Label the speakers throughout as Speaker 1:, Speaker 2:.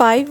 Speaker 1: 5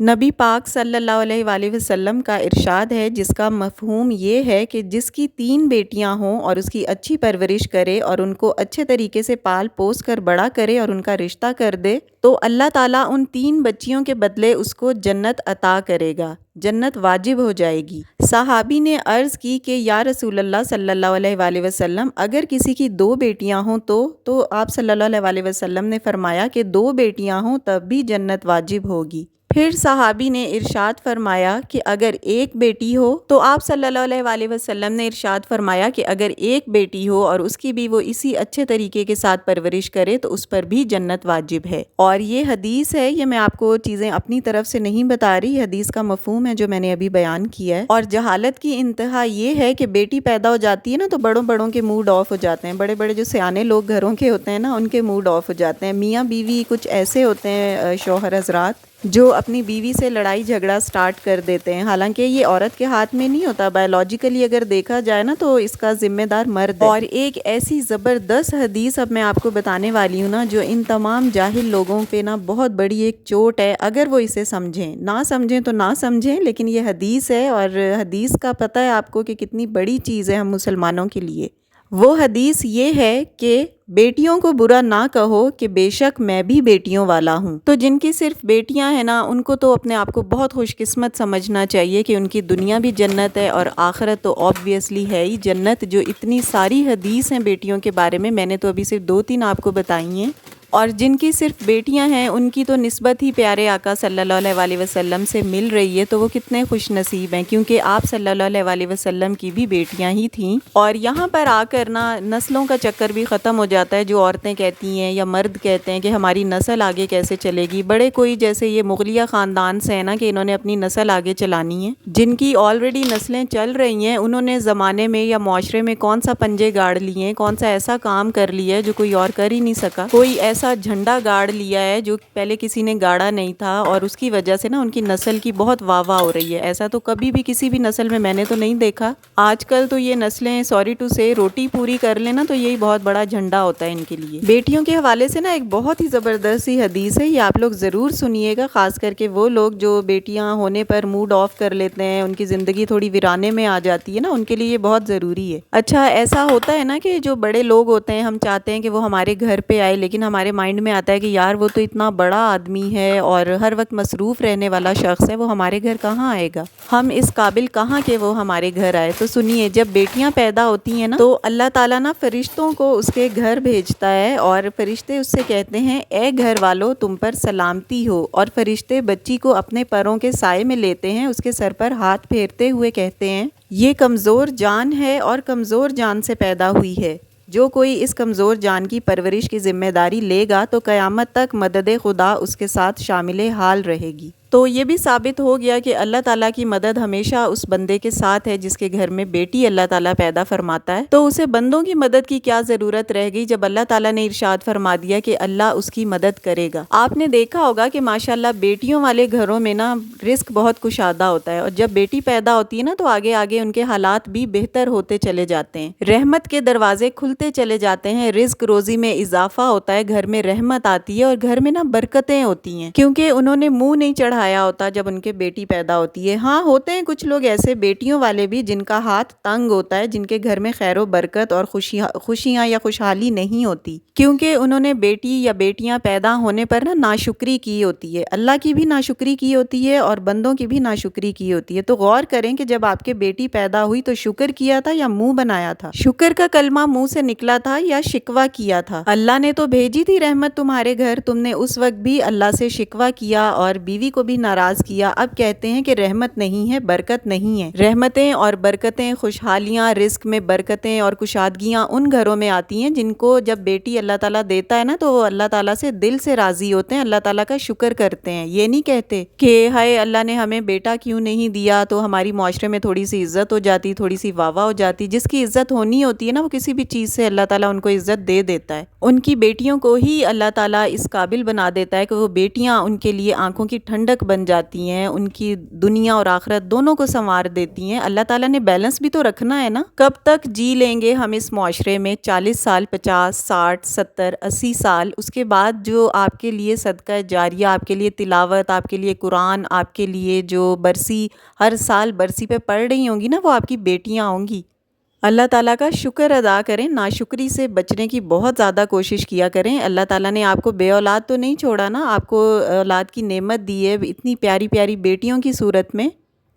Speaker 1: نبی پاک صلی اللہ علیہ وآلہ وسلم کا ارشاد ہے، جس کا مفہوم یہ ہے کہ جس کی 3 بیٹیاں ہوں اور اس کی اچھی پرورش کرے اور ان کو اچھے طریقے سے پال پوس کر بڑا کرے اور ان کا رشتہ کر دے، تو اللہ تعالیٰ ان 3 بچیوں کے بدلے اس کو جنت عطا کرے گا، جنت واجب ہو جائے گی۔ صحابی نے عرض کی کہ یا رسول اللہ صلی اللہ علیہ وآلہ وسلم، اگر کسی کی 2 بیٹیاں ہوں تو آپ صلی اللہ علیہ وآلہ وسلم نے فرمایا کہ 2 بیٹیاں ہوں تب بھی جنت واجب ہوگی۔ پھر صحابی نے ارشاد فرمایا کہ اگر ایک بیٹی ہو، تو آپ صلی اللہ علیہ وآلہ وسلم نے ارشاد فرمایا کہ اگر ایک بیٹی ہو اور اس کی بھی وہ اسی اچھے طریقے کے ساتھ پرورش کرے تو اس پر بھی جنت واجب ہے۔ اور یہ حدیث ہے، یہ میں آپ کو چیزیں اپنی طرف سے نہیں بتا رہی، حدیث کا مفہوم ہے جو میں نے ابھی بیان کیا ہے۔ اور جہالت کی انتہا یہ ہے کہ بیٹی پیدا ہو جاتی ہے نا تو بڑوں کے موڈ آف ہو جاتے ہیں، بڑے جو سیانے لوگ گھروں کے ہوتے ہیں نا ان کے موڈ آف ہو جاتے ہیں۔ میاں بیوی کچھ ایسے ہوتے ہیں شوہر حضرات جو اپنی بیوی سے لڑائی جھگڑا سٹارٹ کر دیتے ہیں، حالانکہ یہ عورت کے ہاتھ میں نہیں ہوتا، بایولوجیکلی اگر دیکھا جائے نا تو اس کا ذمہ دار مرد ہے۔ اور ایک ایسی زبردست حدیث اب میں آپ کو بتانے والی ہوں نا جو ان تمام جاہل لوگوں پہ نا بہت بڑی ایک چوٹ ہے، اگر وہ اسے سمجھیں، نہ سمجھیں تو نہ سمجھیں، لیکن یہ حدیث ہے اور حدیث کا پتہ ہے آپ کو کہ کتنی بڑی چیز ہے ہم مسلمانوں کے لیے۔ وہ حدیث یہ ہے کہ بیٹیوں کو برا نہ کہو کہ بے شک میں بھی بیٹیوں والا ہوں۔ تو جن کی صرف بیٹیاں ہیں نا ان کو تو اپنے آپ کو بہت خوش قسمت سمجھنا چاہیے کہ ان کی دنیا بھی جنت ہے اور آخرت تو آبویسلی ہے ہی جنت۔ جو اتنی ساری حدیث ہیں بیٹیوں کے بارے میں نے تو ابھی صرف 2-3 آپ کو بتائی ہیں، اور جن کی صرف بیٹیاں ہیں ان کی تو نسبت ہی پیارے آقا صلی اللہ علیہ وآلہ وسلم سے مل رہی ہے، تو وہ کتنے خوش نصیب ہیں، کیونکہ آپ صلی اللہ علیہ وآلہ وسلم کی بھی بیٹیاں ہی تھیں۔ اور یہاں پر آ کر نا نسلوں کا چکر بھی ختم ہو جاتا ہے، جو عورتیں کہتی ہیں یا مرد کہتے ہیں کہ ہماری نسل آگے کیسے چلے گی۔ بڑے کوئی جیسے یہ مغلیہ خاندان سے ہے نا کہ انہوں نے اپنی نسل آگے چلانی ہے، جن کی آلریڈی نسلیں چل رہی ہیں، انہوں نے زمانے میں یا معاشرے میں کون سا پنجے گاڑ لیے ہیں، کون سا ایسا کام کر لیا ہے جو کوئی اور کر ہی نہیں سکا، کوئی ایسا جھنڈا گاڑ لیا ہے جو پہلے کسی نے گاڑا نہیں تھا، اور اس کی وجہ سے نا ان کی نسل کی بہت واہ واہ ہو رہی ہے۔ ایسا تو کبھی بھی کسی بھی نسل میں نے تو نہیں دیکھا۔ آج کل تو یہ نسلیں سوری ٹو سے روٹی پوری کر لینا تو یہی بہت بڑا جھنڈا ہوتا ہے ان کے لیے۔ بیٹیوں کے حوالے سے نا ایک بہت ہی زبردست سی حدیث ہے، یہ آپ لوگ ضرور سنیے گا، خاص کر کے وہ لوگ جو بیٹیاں ہونے پر موڈ آف کر لیتے ہیں، ان کی زندگی تھوڑی ویرانے میں آ جاتی ہے نا، ان کے لیے یہ بہت ضروری ہے۔ اچھا ایسا ہوتا ہے نا کہ جو بڑے لوگ ہوتے ہیں ہم چاہتے ہیں کہ وہ ہمارے گھر پہ آئے، لیکن ہمارے مائنڈ میں آتا ہے کہ یار وہ تو اتنا بڑا آدمی ہے اور ہر وقت مصروف رہنے والا شخص ہے، وہ ہمارے گھر کہاں آئے گا، ہم اس قابل کہاں کہ وہ ہمارے گھر آئے۔ تو سنیے، جب بیٹیاں پیدا ہوتی ہیں نا تو اللہ تعالیٰ نا فرشتوں کو اس کے گھر بھیجتا ہے، اور فرشتے اس سے کہتے ہیں اے گھر والو تم پر سلامتی ہو، اور فرشتے بچی کو اپنے پروں کے سائے میں لیتے ہیں، اس کے سر پر ہاتھ پھیرتے ہوئے کہتے ہیں یہ کمزور جان ہے اور کمزور جان سے پیدا ہوئی ہے، جو کوئی اس کمزور جان کی پرورش کی ذمہ داری لے گا تو قیامت تک مدد خدا اس کے ساتھ شامل حال رہے گی۔ تو یہ بھی ثابت ہو گیا کہ اللہ تعالیٰ کی مدد ہمیشہ اس بندے کے ساتھ ہے جس کے گھر میں بیٹی اللہ تعالیٰ پیدا فرماتا ہے، تو اسے بندوں کی مدد کی کیا ضرورت رہ گئی جب اللہ تعالیٰ نے ارشاد فرما دیا کہ اللہ اس کی مدد کرے گا۔ آپ نے دیکھا ہوگا کہ ماشاءاللہ بیٹیوں والے گھروں میں نا رزق بہت کشادہ ہوتا ہے، اور جب بیٹی پیدا ہوتی ہے نا تو آگے آگے ان کے حالات بھی بہتر ہوتے چلے جاتے ہیں، رحمت کے دروازے کھلتے چلے جاتے ہیں، رزق روزی میں اضافہ ہوتا ہے، گھر میں رحمت آتی ہے اور گھر میں نا برکتیں ہوتی ہیں، کیونکہ انہوں نے منہ نہیں چڑھایا ہوتا جب ان کے بیٹی پیدا ہوتی ہے۔ ہاں ہوتے ہیں کچھ لوگ ایسے بیٹیوں والے بھی جن کا ہاتھ تنگ ہوتا ہے، جن کے گھر میں خیر و برکت اور خوشیاں یا خوشحالی نہیں ہوتی، کیونکہ انہوں نے بیٹی یا بیٹیاں پیدا ہونے پر نا ناشکری کی ہوتی ہے، اللہ کی بھی ناشکری کی ہوتی ہے اور بندوں کی بھی ناشکری کی ہوتی ہے۔ تو غور کریں کہ جب آپ کے بیٹی پیدا ہوئی تو شکر کیا تھا یا منہ بنایا تھا؟ شکر کا کلمہ منہ سے نکلا تھا یا شکوہ کیا تھا؟ اللہ نے تو بھیجی تھی رحمت تمہارے گھر، تم نے اس وقت بھی اللہ سے شکوہ کیا اور بیوی کو بھی ناراض کیا، اب کہتے ہیں کہ رحمت نہیں ہے، برکت نہیں ہے۔ رحمتیں اور برکتیں، خوشحالیاں، رزق میں برکتیں اور کشادگیاں ان گھروں میں آتی ہیں جن کو جب بیٹی اللہ تعالیٰ دیتا ہے نا تو وہ اللہ تعالیٰ سے دل سے راضی ہوتے ہیں، اللہ تعالیٰ کا شکر کرتے ہیں، یہ نہیں کہتے کہ ہائے اللہ نے ہمیں بیٹا کیوں نہیں دیا، تو ہماری معاشرے میں تھوڑی سی عزت ہو جاتی، تھوڑی سی واہ واہ ہو جاتی۔ جس کی عزت ہونی ہوتی ہے نا وہ کسی بھی چیز سے اللہ تعالیٰ ان کو عزت دے دیتا ہے، ان کی بیٹیوں کو ہی اللہ تعالیٰ اس قابل بنا دیتا ہے کہ وہ بیٹیاں ان کے لیے آنکھوں کی ٹھنڈک رونق بن جاتی ہیں، ان کی دنیا اور آخرت دونوں کو سنوار دیتی ہیں۔ اللہ تعالیٰ نے بیلنس بھی تو رکھنا ہے نا۔ کب تک جی لیں گے ہم اس معاشرے میں؟ 40 سال، 50، 60، 70، 80 سال، اس کے بعد جو آپ کے لیے صدقہ جاریہ، آپ کے لیے تلاوت، آپ کے لیے قرآن، آپ کے لیے جو برسی ہر سال برسی پہ پڑھ رہی ہوں گی نا، وہ آپ کی بیٹیاں ہوں گی۔ اللہ تعالیٰ کا شکر ادا کریں، ناشکری سے بچنے کی بہت زیادہ کوشش کیا کریں۔ اللہ تعالیٰ نے آپ کو بے اولاد تو نہیں چھوڑا نا، آپ کو اولاد کی نعمت دی ہے اتنی پیاری پیاری بیٹیوں کی صورت میں۔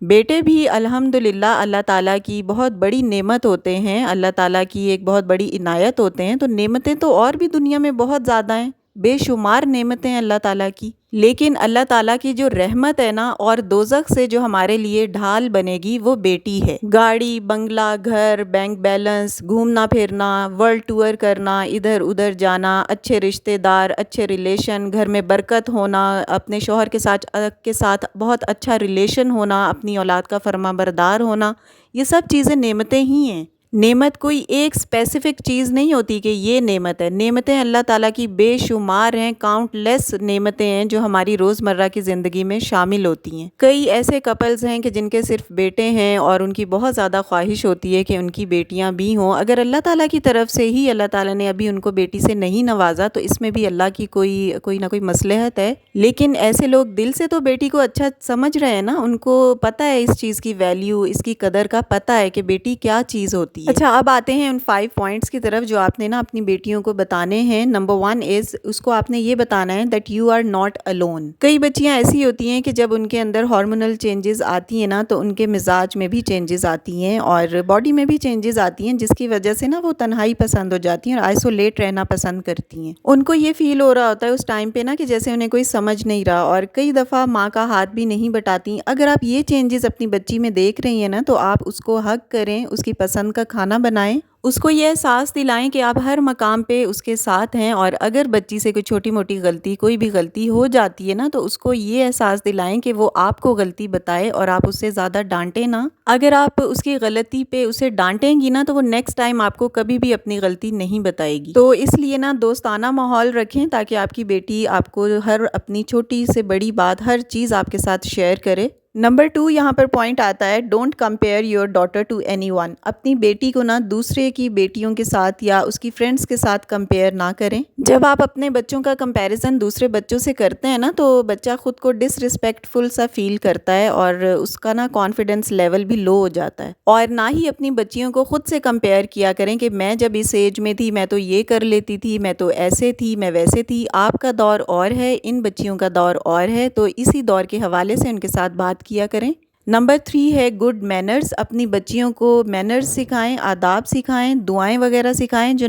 Speaker 1: بیٹے بھی الحمدللہ اللہ تعالیٰ کی بہت بڑی نعمت ہوتے ہیں، اللہ تعالیٰ کی ایک بہت بڑی عنایت ہوتے ہیں۔ تو نعمتیں تو اور بھی دنیا میں بہت زیادہ ہیں، بے شمار نعمتیں ہیں اللہ تعالیٰ کی، لیکن اللہ تعالیٰ کی جو رحمت ہے نا اور دوزخ سے جو ہمارے لیے ڈھال بنے گی وہ بیٹی ہے۔ گاڑی، بنگلہ، گھر، بینک بیلنس، گھومنا پھرنا، ورلڈ ٹور کرنا، ادھر ادھر جانا، اچھے رشتہ دار، اچھے ریلیشن، گھر میں برکت ہونا، اپنے شوہر کے ساتھ بہت اچھا ریلیشن ہونا، اپنی اولاد کا فرما بردار ہونا، یہ سب چیزیں نعمتیں ہی ہیں۔ نعمت کوئی ایک اسپیسیفک چیز نہیں ہوتی کہ یہ نعمت ہے، نعمتیں اللہ تعالیٰ کی بے شمار ہیں، کاؤنٹ لیس نعمتیں ہیں جو ہماری روزمرہ کی زندگی میں شامل ہوتی ہیں۔ کئی ایسے کپلز ہیں کہ جن کے صرف بیٹے ہیں اور ان کی بہت زیادہ خواہش ہوتی ہے کہ ان کی بیٹیاں بھی ہوں۔ اگر اللہ تعالیٰ کی طرف سے ہی اللہ تعالیٰ نے ابھی ان کو بیٹی سے نہیں نوازا تو اس میں بھی اللہ کی کوئی نہ کوئی مصلحت ہے، لیکن ایسے لوگ دل سے تو بیٹی کو اچھا سمجھ رہے ہیں نا، ان کو پتہ ہے اس چیز کی ویلیو، اس کی قدر کا پتہ ہے کہ بیٹی کیا چیز ہوتی ہے۔ اچھا، اب آتے ہیں ان 5 پوائنٹس کی طرف جو آپ نے نا اپنی بیٹیوں کو بتانے ہیں۔ نمبر 1 از، اس کو آپ نے یہ بتانا ہے that you are not alone. کئی بچیاں ایسی ہوتی ہیں کہ جب ان کے اندر ہارمونل چینجز آتی ہیں نا تو ان کے مزاج میں بھی چینجز آتی ہیں اور باڈی میں بھی چینجز آتی ہیں، جس کی وجہ سے نا وہ تنہائی پسند ہو جاتی ہیں اور آئسولیٹ رہنا پسند کرتی ہیں۔ ان کو یہ فیل ہو رہا ہوتا ہے اس ٹائم پہ نا کہ جیسے انہیں کوئی سمجھ نہیں رہا، اور کئی دفعہ ماں کا ہاتھ بھی نہیں بٹاتی۔ اگر آپ یہ چینجز اپنی بچی میں دیکھ رہی ہیں نا تو آپ اس کو حق کریں، اس کی پسند کا کھانا بنائیں، اس کو یہ احساس دلائیں کہ آپ ہر مقام پہ اس کے ساتھ ہیں، اور اگر بچی سے کوئی چھوٹی موٹی غلطی، کوئی بھی غلطی ہو جاتی ہے نا تو اس کو یہ احساس دلائیں کہ وہ آپ کو غلطی بتائے اور آپ اس سے زیادہ ڈانٹیں نا۔ اگر آپ اس کی غلطی پہ اسے ڈانٹیں گی نا تو وہ نیکسٹ ٹائم آپ کو کبھی بھی اپنی غلطی نہیں بتائے گی۔ تو اس لیے نا دوستانہ ماحول رکھیں تاکہ آپ کی بیٹی آپ کو ہر اپنی چھوٹی سے بڑی بات، ہر چیز آپ کے ساتھ شیئر کرے۔ نمبر 2 یہاں پر پوائنٹ آتا ہے، don't compare your daughter to anyone. اپنی بیٹی کو نہ دوسرے کی بیٹیوں کے ساتھ یا اس کی فرینڈس کے ساتھ کمپیئر نہ کریں۔ جب آپ اپنے بچوں کا کمپیریزن دوسرے بچوں سے کرتے ہیں نا تو بچہ خود کو ڈس ریسپیکٹ فل سا فیل کرتا ہے اور اس کا نا کانفیڈنس لیول بھی لو ہو جاتا ہے۔ اور نہ ہی اپنی بچیوں کو خود سے کمپیئر کیا کریں کہ میں جب اس ایج میں تھی میں تو یہ کر لیتی تھی، میں تو ایسے تھی، میں ویسے تھی۔ آپ کا دور اور ہے، ان بچیوں کا دور اور ہے، تو اسی دور کے حوالے سے ان کے ساتھ بات کیا کریں۔ نمبر 3 ہے گڈ مینرز۔ اپنی بچیوں کو مینرز سکھائیں، آداب سکھائیں، دعائیں وغیرہ سکھائیں، جو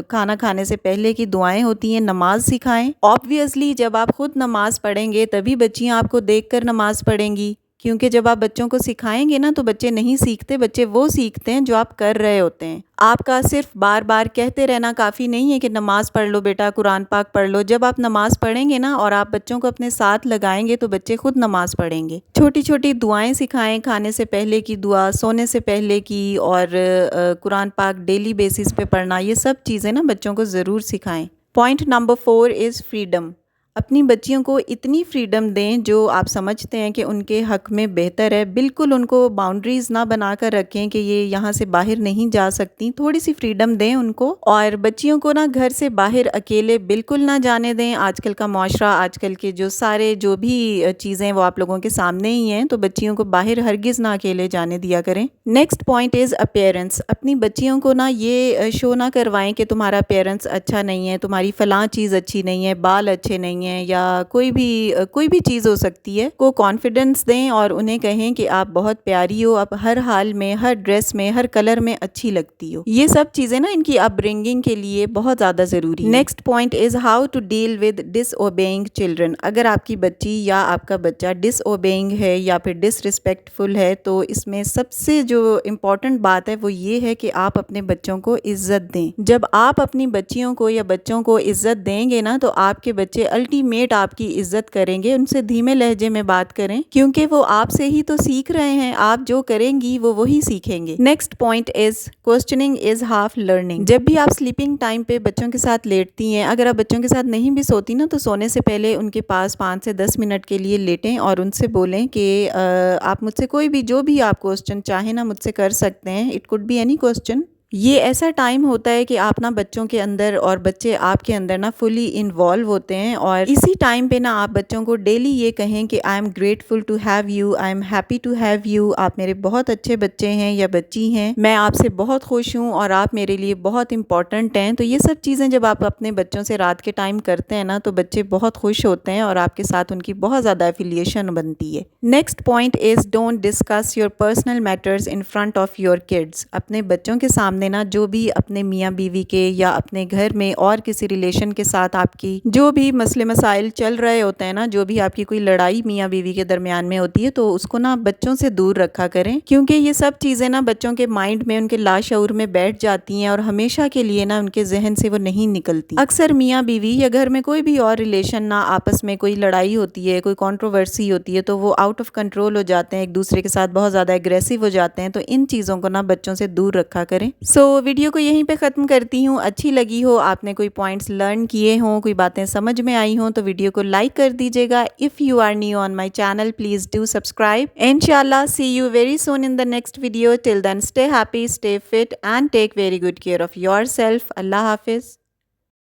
Speaker 1: کھانا کھانے سے پہلے کی دعائیں ہوتی ہیں، نماز سکھائیں۔ آبویسلی جب آپ خود نماز پڑھیں گے تبھی بچیاں آپ کو دیکھ کر نماز پڑھیں گی، کیونکہ جب آپ بچوں کو سکھائیں گے نا تو بچے نہیں سیکھتے، بچے وہ سیکھتے ہیں جو آپ کر رہے ہوتے ہیں۔ آپ کا صرف بار بار کہتے رہنا کافی نہیں ہے کہ نماز پڑھ لو بیٹا، قرآن پاک پڑھ لو۔ جب آپ نماز پڑھیں گے نا اور آپ بچوں کو اپنے ساتھ لگائیں گے تو بچے خود نماز پڑھیں گے۔ چھوٹی چھوٹی دعائیں سکھائیں، کھانے سے پہلے کی دعا، سونے سے پہلے کی، اور قرآن پاک ڈیلی بیسس پہ پڑھنا، یہ سب چیزیں نا بچوں کو ضرور سکھائیں۔ پوائنٹ نمبر 4 از فریڈم۔ اپنی بچیوں کو اتنی فریڈم دیں جو آپ سمجھتے ہیں کہ ان کے حق میں بہتر ہے۔ بالکل ان کو باؤنڈریز نہ بنا کر رکھیں کہ یہ یہاں سے باہر نہیں جا سکتی، تھوڑی سی فریڈم دیں ان کو۔ اور بچیوں کو نا گھر سے باہر اکیلے بالکل نہ جانے دیں۔ آج کل کا معاشرہ، آج کل کے جو بھی چیزیں وہ آپ لوگوں کے سامنے ہی ہیں، تو بچیوں کو باہر ہرگز نہ اکیلے جانے دیا کریں۔ نیکسٹ پوائنٹ از اپیرنس۔ اپنی بچیوں کو نا یہ شو نہ کروائیں کہ تمہارا اپیرنس اچھا نہیں ہے، تمہاری فلاں چیز اچھی نہیں ہے، بال اچھے نہیں ہیں، یا کوئی بھی چیز ہو سکتی ہے، کو کانفیڈنس دیں اور انہیں کہیں کہ آپ بہت پیاری ہو، آپ ہر حال میں، ہر ڈریس میں، ہر کلر میں اچھی لگتی ہو۔ یہ سب چیزیں نا ان کی اپ برنگنگ کے لیے بہت زیادہ ضروری ہے۔ Next point is how to deal with disobeying children. اگر آپ کی بچی یا آپ کا بچہ ڈس اوبیئنگ ہے یا پھر ڈس ریسپیکٹفل ہے تو اس میں سب سے جو امپورٹنٹ بات ہے وہ یہ ہے کہ آپ اپنے بچوں کو عزت دیں۔ جب آپ اپنی بچیوں کو یا بچوں کو عزت دیں گے نا تو آپ کے بچے چھوٹی میٹ آپ کی عزت کریں گے ان سے دھیمے لہجے میں بات کریں، کیونکہ وہ آپ سے ہی تو سیکھ رہے ہیں، آپ جو کریں گی وہ وہی سیکھیں گے۔ Next point is questioning is half learning. جب بھی آپ سلیپنگ ٹائم پہ بچوں کے ساتھ لیٹتی ہیں، اگر آپ بچوں کے ساتھ نہیں بھی سوتی نا، تو سونے سے پہلے ان کے پاس 5 سے 10 منٹ کے لیے لیٹیں اور ان سے بولیں کہ آپ مجھ سے کوئی بھی جو بھی آپ کوسچن چاہیں نا مجھ سے کر سکتے ہیں، it could be any question. یہ ایسا ٹائم ہوتا ہے کہ آپ نا بچوں کے اندر اور بچے آپ کے اندر نا فلی انوالو ہوتے ہیں، اور اسی ٹائم پہ نا آپ بچوں کو ڈیلی یہ کہیں کہ I am grateful to have you, I am happy to have you, آپ میرے بہت اچھے بچے ہیں یا بچی ہیں، میں آپ سے بہت خوش ہوں اور آپ میرے لیے بہت امپورٹنٹ ہیں۔ تو یہ سب چیزیں جب آپ اپنے بچوں سے رات کے ٹائم کرتے ہیں نا تو بچے بہت خوش ہوتے ہیں اور آپ کے ساتھ ان کی بہت زیادہ ایفیلیشن بنتی ہے۔ Next point is don't discuss your personal matters in front of your kids. اپنے بچوں کے سامنے نا جو بھی اپنے میاں بیوی کے یا اپنے گھر میں اور کسی ریلیشن کے ساتھ آپ کی جو بھی مسئلے مسائل چل رہے ہوتے ہیں نا، جو بھی آپ کی کوئی لڑائی میاں بیوی کے درمیان میں ہوتی ہے، تو اس کو نا بچوں سے دور رکھا کریں، کیونکہ یہ سب چیزیں نا بچوں کے مائنڈ میں ان کے لاشعور میں بیٹھ جاتی ہیں اور ہمیشہ کے لیے نا ان کے ذہن سے وہ نہیں نکلتی۔ اکثر میاں بیوی یا گھر میں کوئی بھی اور ریلیشن نا آپس میں کوئی لڑائی ہوتی ہے، کوئی کنٹروورسی ہوتی ہے، تو وہ آؤٹ آف کنٹرول ہو جاتے ہیں، ایک دوسرے کے ساتھ بہت زیادہ ایگریسو ہو جاتے ہیں۔ تو ان چیزوں کو نا بچوں سے دور رکھا کریں۔ سو ویڈیو کو یہیں پہ ختم کرتی ہوں۔ اچھی لگی ہو، آپ نے کوئی پوائنٹس لرن کیے ہوں، کوئی باتیں سمجھ میں آئی ہوں، تو ویڈیو کو لائک کر دیجیے گا۔ If you are new on my channel please do subscribe. انشاءاللہ see you very soon in the next video. Till then stay happy, stay fit and take very good care of yourself. Allah حافظ۔